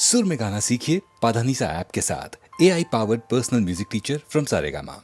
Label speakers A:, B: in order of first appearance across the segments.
A: सुर में गाना सीखिए पाधानीसा ऐप के साथ। AI powered personal music teacher from Saregama.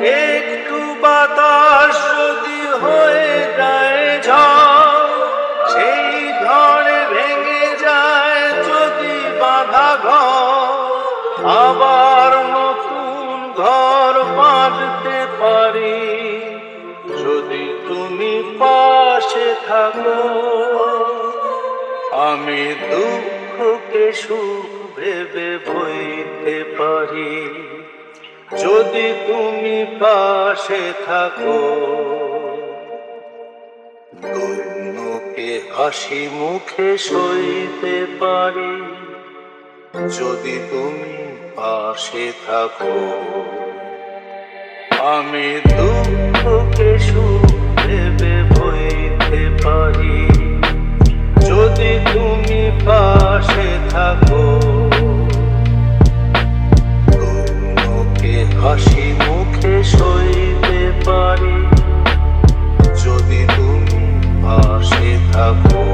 B: একটু বাতাস যদি হয়ে যায় ঝড়, সেই ঝড়ে ভেঙে যায় যদি বাঁধা ঘর, আবার নতুন ঘর বাঁধতে পারি যদি তুমি পাশে থাকো। আমি দুঃখকে সুখ ভেবে বইতে পারি যদি তুমি পাশে থাকো। দৈন্যকে হাসি মুখে সইতে পারি যদি তুমি পাশে থাকো। আমি দুঃখকে সুখ ভেবে বইতে পারি যদি তুমি পাশে থাকো। হাসি মুখে সইতে পারি যদি তুমি পাশে থাকো।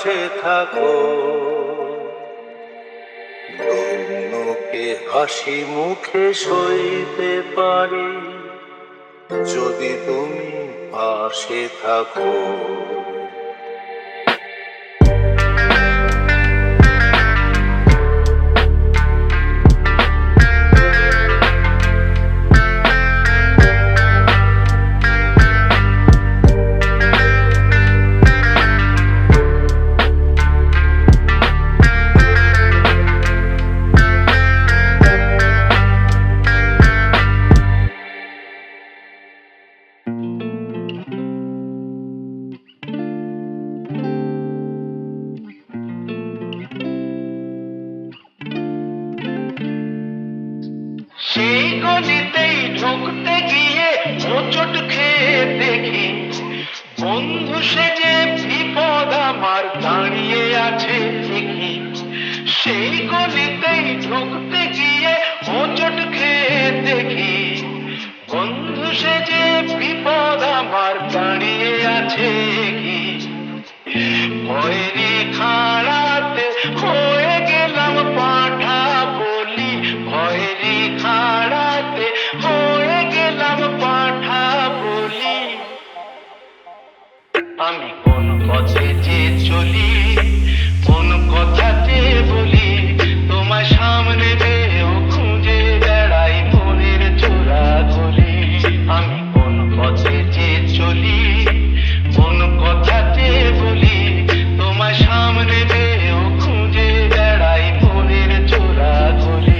B: পাশে থাকো, দৈন্যকে হাসি মুখে সইতে পারি যদি তুমি পাশে থাকো।
C: সেই গলিতেই ঢুকতে গিয়ে হোঁচট খেয়ে দেখি বন্ধু সেজে বিপদ আমার দাঁড়িয়ে আছে ঠিকই। সেই গলিতেই ঢুকতে গিয়ে হোঁচট খেয়ে দেখি বন্ধু সেজে বিপদ আমার দাঁড়িয়ে আছে কি। ভয়েরই খাড়াতে হয়ে গেলাম পাঁঠা বলি, ভয়েরই খাড়াতে হয়ে গেলাম পাঁঠা বলি। আমি কোন পথে যে চলি, কোন কথাতে বলি, তোমার সামনে পেয়েও খুঁজে বেড়াই মনের চোরা গলি। আমি কোন পথে যে চলি, কোন কথাতে বলি, তোমার সামনে পেয়েও খুঁজে বেড়াই মনের চোরা গলি।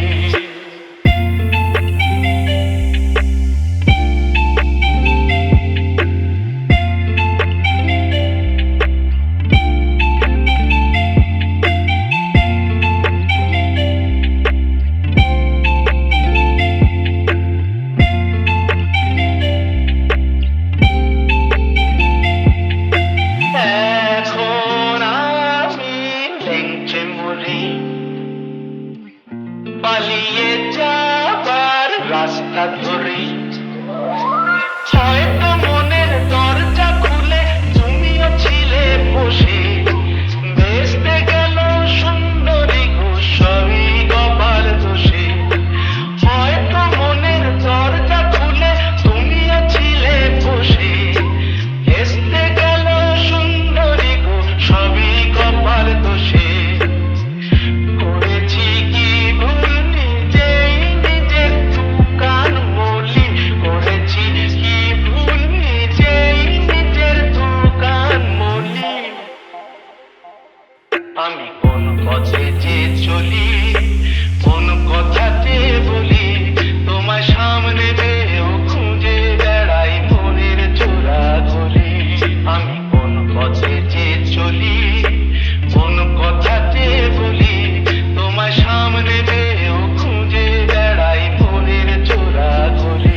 C: এখন আমি লেংচে মরি, পালিয়ে যাবার রাস্তা ধরি। হয়তো মনের দরজা খুলে তুমিও ছিলে বসে, বেসতে গেল সুন্দরী গো সবই কপাল দোষে। হয়তো মনের দরজা খুলে তুমিও ছিলে বসে, বেসতে গেল সুন্দরী গো সবই কপাল দোষে। করেছি কি ভুল নিজেই নিজের দোকান বলি, করেছি কি ভুল নিজেই নিজের দোকান বলি। আমি কোন পথে যে চলি, কোন কথাতে বলি, তোমার সামনে পেয়েও খুঁজে বেড়াই মনের চোরা গলি। আমি কোন পথে যে চলি, কোন কথাতে বলি, তোমার সামনে পেয়েও খুঁজে বেড়াই মনের চোরা গলি।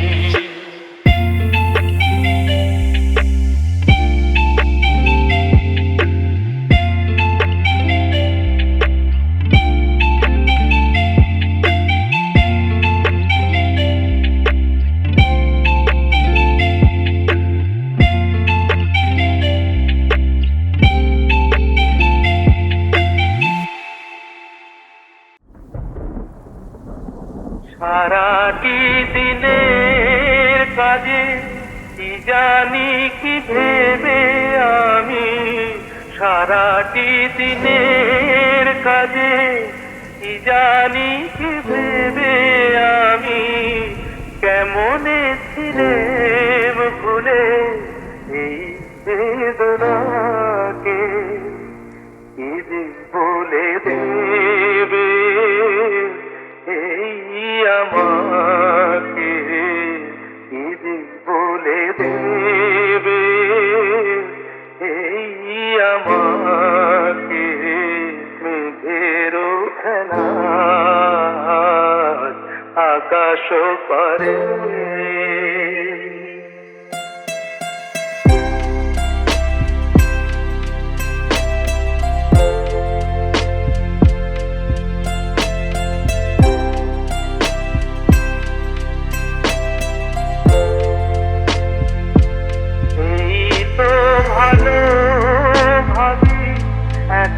C: সারাটি দিনের কাজে কি জানি কি ভেবে আমি, সারাটি দিনের কাজে কি জানি কি ভেবে আমি, কেমনে ছিলেম ভুলে এই বেদনাকে। কি যে বলে দেবে এই আমাকে, কি যে বলে দেবে এই আমাকে। মেঘেরও খেলা আকাশ পারে।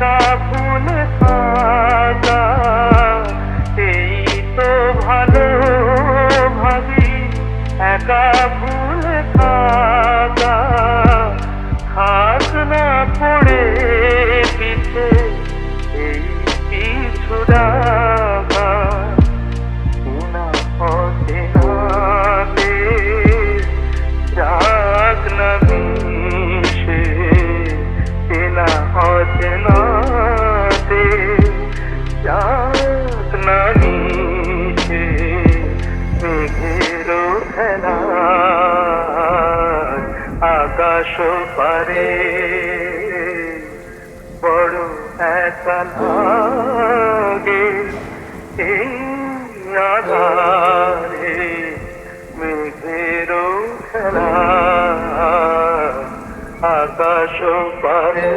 C: একা ফুল থাকা এই তো ভালো ভাবি, একা ফুল থাকা থাক না পড়ে পিছে এই পিছু ডাকা। চেনা অচেনাতে যাক না মিশে, চেনা অচেনাতে যাক না মিশে, মেঘেরও খেলা আকাশ পারে বড় একা লাগে এই আধারে, মেঘেরও খেলা আকাশ পারে।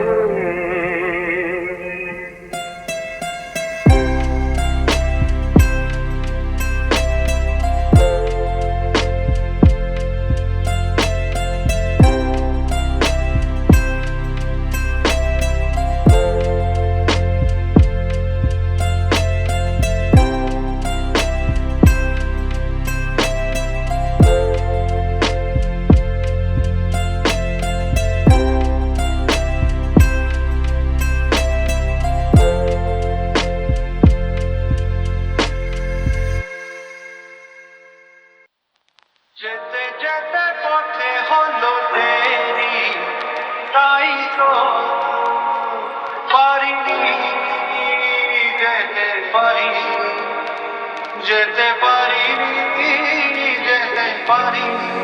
B: যেতে যেতে পথে হলো দেরি, তাই তো পারিনি যেতে পারিনি, যেতে পারিনি, যেতে পারিনি।